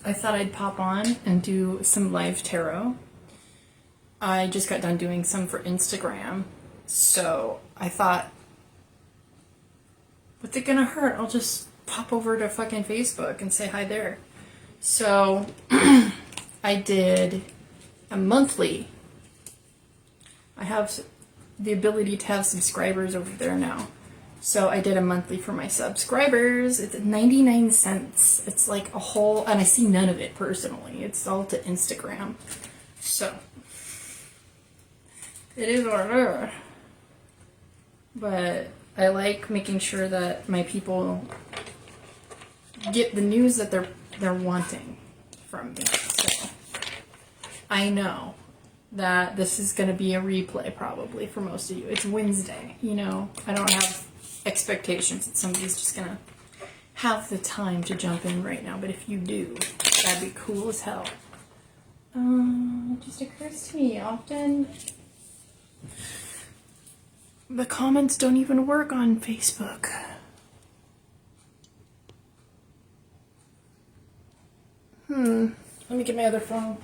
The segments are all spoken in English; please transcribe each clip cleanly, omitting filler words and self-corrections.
I thought I'd pop on and do some live tarot. I just got done doing some for Instagram, so I thought, what's it gonna hurt? I'll just pop over to fucking Facebook and say hi there. So I did a monthly. I have the ability to have subscribers over there now. So I did a monthly for my subscribers. It's 99 cents. It's like a whole, and I see none of it personally. It's all to Instagram. So it is what it is. But I like making sure that my people get the news that they're wanting from me. So I know that this is going to be a replay probably for most of you. It's Wednesday, you know. I don't have expectations that somebody's just going to have the time to jump in right now. But if you do, that'd be cool as hell. It just occurs to me often the comments don't even work on Facebook. Let me get my other phone.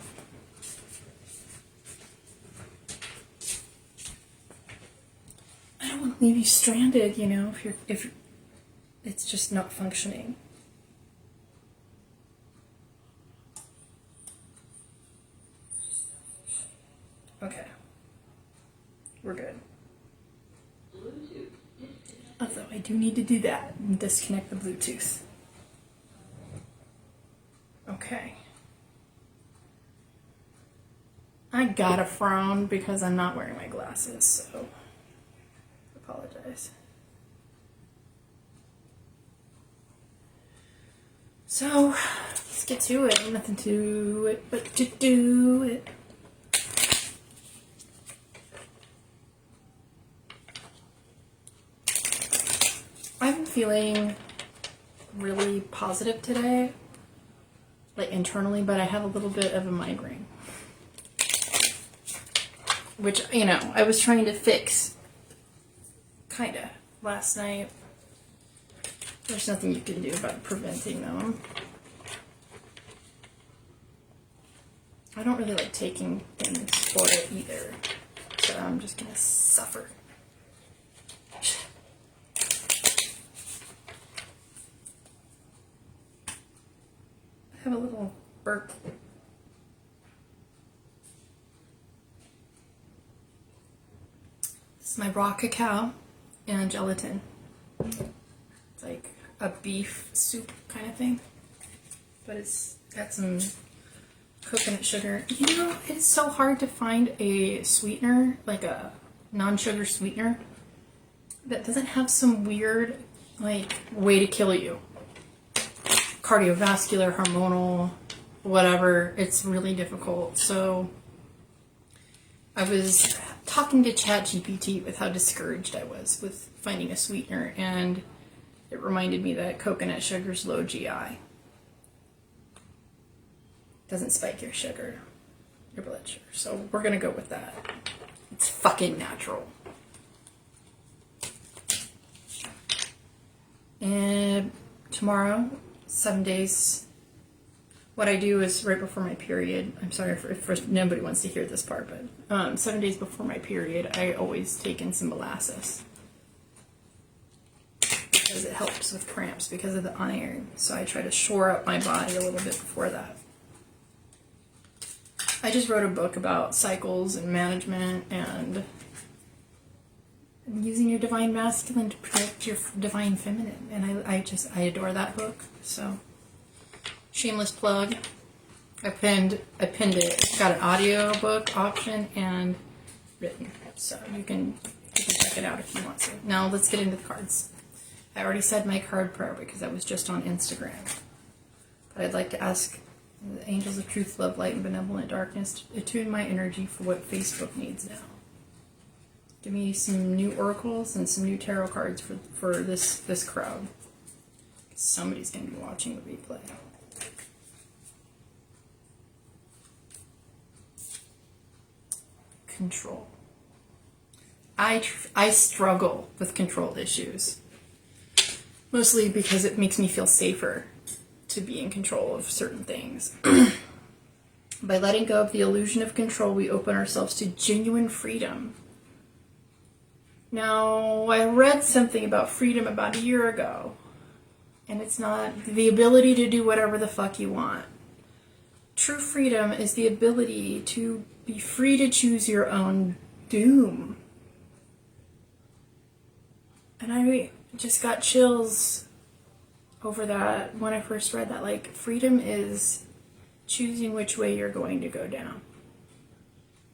I don't want to leave you stranded, you know, if it's just not functioning. Okay. We're good. Although I do need to do that and disconnect the Bluetooth. Okay. I got a frown because I'm not wearing my glasses, so apologize. So, let's get to it. Nothing to it but to do it. I'm feeling really positive today, like internally, but I have a little bit of a migraine. Which, you know, I was trying to fix, kinda, last night. There's nothing you can do about preventing them. I don't really like taking things for it either, so I'm just gonna suffer. I have a little burp. This is my raw cacao and gelatin. It's like a beef soup kind of thing, but it's got some coconut sugar. You know, it's so hard to find a sweetener, like a non-sugar sweetener, that doesn't have some weird, like, way to kill you. Cardiovascular, hormonal, whatever. It's really difficult. So I was talking to ChatGPT with how discouraged I was with finding a sweetener, and it reminded me that coconut sugar's low GI. Doesn't spike your sugar, your blood sugar. So we're gonna go with that. It's fucking natural. And tomorrow, 7 days. What I do is right before my period. I'm sorry if nobody wants to hear this part, but 7 days before my period, I always take in some molasses because it helps with cramps because of the iron. So I try to shore up my body a little bit before that. I just wrote a book about cycles and management and using your divine masculine to protect your divine feminine, and I adore that book. So shameless plug. I pinned it. It's got an audio book option and written, so you can check it out if you want to. Now let's get into the cards. I already said my card prayer because I was just on Instagram, but I'd like to ask the angels of truth, love, light, and benevolent darkness to attune my energy for what Facebook needs now. Give me some new oracles and some new tarot cards for this crowd. Somebody's going to be watching the replay. Control. I struggle with control issues. Mostly because it makes me feel safer to be in control of certain things. By letting go of the illusion of control, we open ourselves to genuine freedom. Now, I read something about freedom about a year ago, and it's not the ability to do whatever the fuck you want. True freedom is the ability to be free to choose your own doom. And I just got chills over that when I first read that. Like, freedom is choosing which way you're going to go down.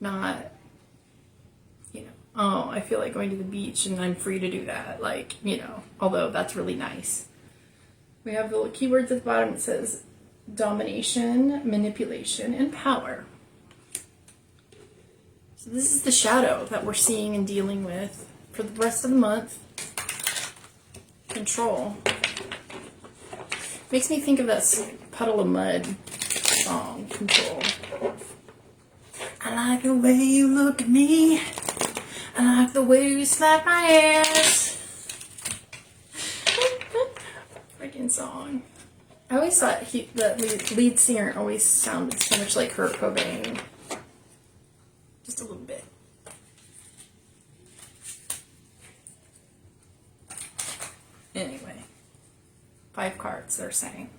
Not, oh, I feel like going to the beach and I'm free to do that. Like, although that's really nice. We have the little keywords at the bottom. It says domination, manipulation, and power. So this is the shadow that we're seeing and dealing with for the rest of the month. Control. Makes me think of that Puddle of Mud song, Control. I like the way you look at me. I like the way you slap my ass. Freaking song. I always thought the lead singer always sounded so much like Kurt Cobain. Just a little bit. Anyway. 5 cards, they're saying.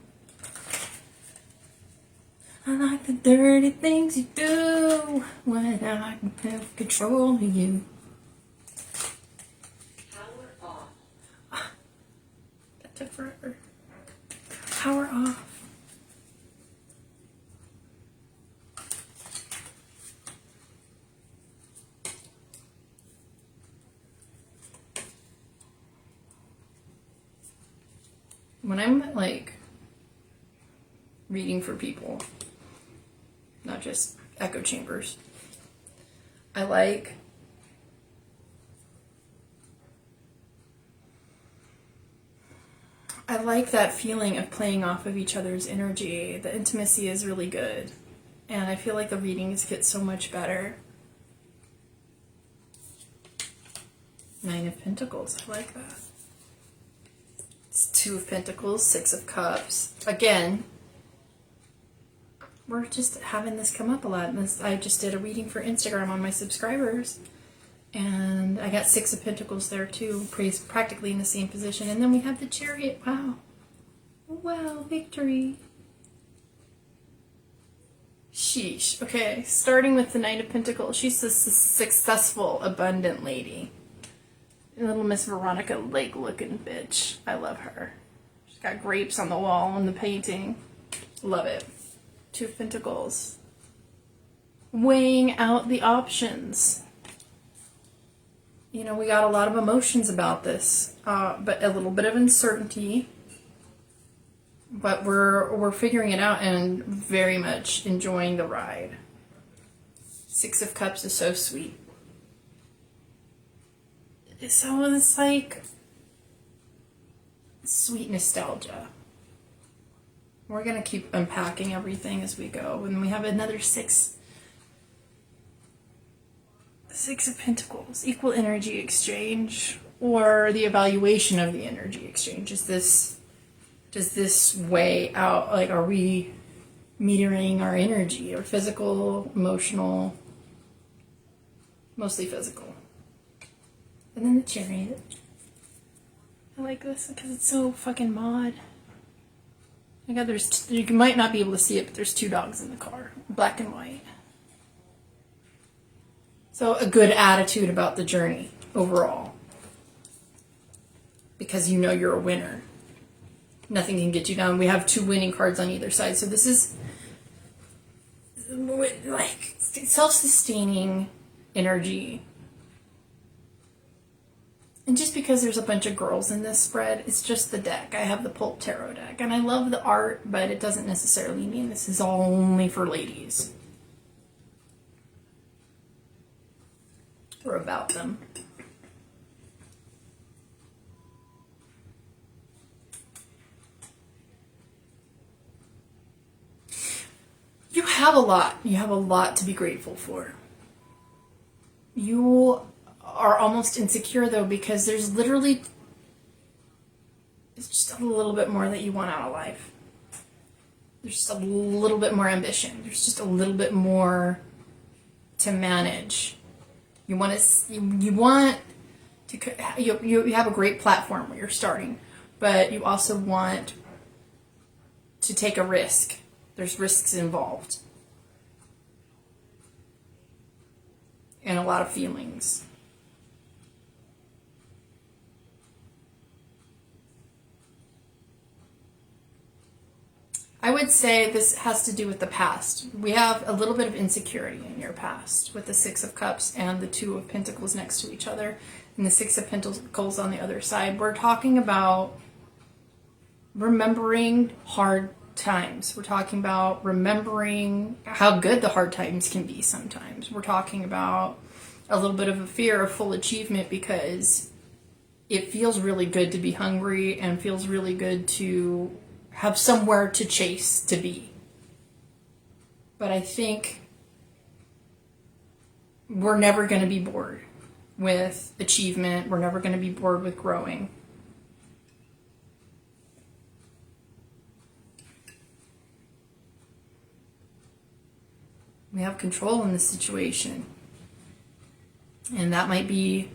I like the dirty things you do when I have control of you. Power off. That took forever. Power off. When I'm like reading for people, not just echo chambers, I like that feeling of playing off of each other's energy. The intimacy is really good, and I feel like the readings get so much better. 9 of Pentacles, I like that. It's 2 of Pentacles, 6 of Cups. Again, we're just having this come up a lot. I just did a reading for Instagram on my subscribers, and I got 6 of Pentacles there too, practically in the same position. And then we have the Chariot. Wow. Wow, victory. Sheesh. Okay, starting with the Knight of Pentacles. She's a successful, abundant lady. Little Miss Veronica Lake looking bitch. I love her. She's got grapes on the wall in the painting. Love it. 2 of Pentacles. Weighing out the options. We got a lot of emotions about this, but a little bit of uncertainty. But we're figuring it out and very much enjoying the ride. 6 of Cups is so sweet. So it's like sweet nostalgia. We're going to keep unpacking everything as we go. And we have another 6 of Pentacles. Equal energy exchange, or the evaluation of the energy exchange. Does this weigh out, like, are we metering our energy, or physical, emotional, mostly physical? And then the Chariot. I like this because it's so fucking mod. I got you might not be able to see it, but there's 2 dogs in the car, black and white. So a good attitude about the journey overall, because you're a winner. Nothing can get you down. We have 2 winning cards on either side, so this is like self-sustaining energy. And just because there's a bunch of girls in this spread, it's just the deck. I have the Pulp Tarot deck, and I love the art, but it doesn't necessarily mean this is only for ladies. Or about them. You have a lot. You have a lot to be grateful for. You are almost insecure, though, because there's literally, it's just a little bit more that you want out of life. There's just a little bit more ambition. There's just a little bit more to manage. You want to you have a great platform where you're starting, but you also want to take a risk. There's risks involved and a lot of feelings. I would say this has to do with the past. We have a little bit of insecurity in your past with the Six of Cups and the Two of Pentacles next to each other and the Six of Pentacles on the other side. We're talking about remembering hard times. We're talking about remembering how good the hard times can be sometimes. We're talking about a little bit of a fear of full achievement because it feels really good to be hungry and feels really good to have somewhere to chase to be. But I think we're never going to be bored with achievement. We're never going to be bored with growing. We have control in this situation. And that might be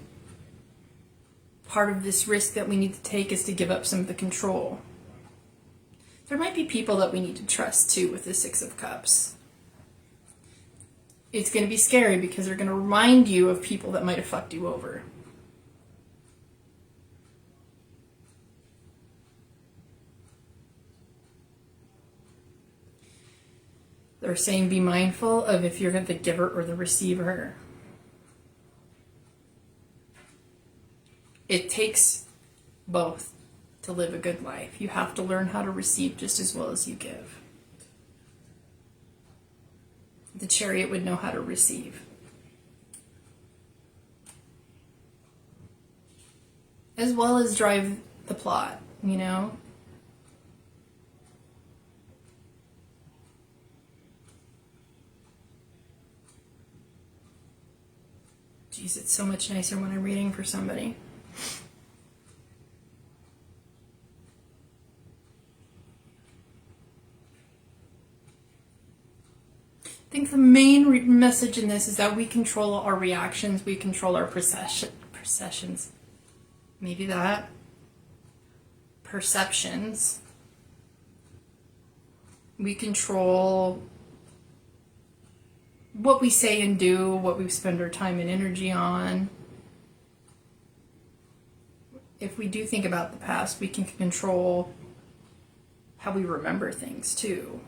part of this risk that we need to take, is to give up some of the control. There might be people that we need to trust too with the Six of Cups. It's going to be scary because they're going to remind you of people that might have fucked you over. They're saying be mindful of if you're the giver or the receiver. It takes both to live a good life. You have to learn how to receive just as well as you give. The Chariot would know how to receive. As well as drive the plot, you know? Jeez, it's so much nicer when I'm reading for somebody. I think the main message in this is that we control our reactions, we control our perceptions. Maybe that. Perceptions. We control what we say and do, what we spend our time and energy on. If we do think about the past, we can control how we remember things too.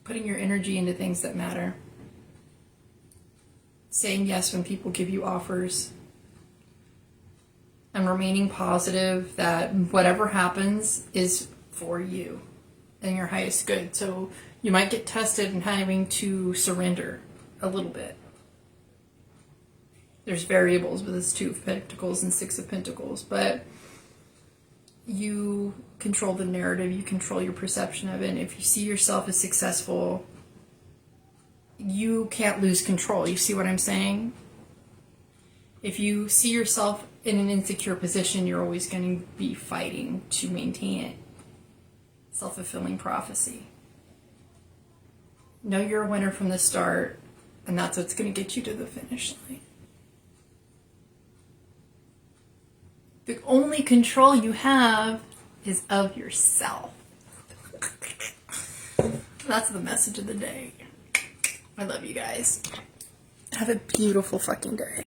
Putting your energy into things that matter. Saying yes when people give you offers. And remaining positive that whatever happens is for you and your highest good. So you might get tested in having to surrender a little bit. There's variables with this Two of Pentacles and Six of Pentacles, but you control the narrative, you control your perception of it, and if you see yourself as successful, you can't lose control. You see what I'm saying? If you see yourself in an insecure position, you're always going to be fighting to maintain it. Self-fulfilling prophecy. Know you're a winner from the start, and that's what's going to get you to the finish line. The only control you have is of yourself. That's the message of the day. I love you guys. Have a beautiful fucking day.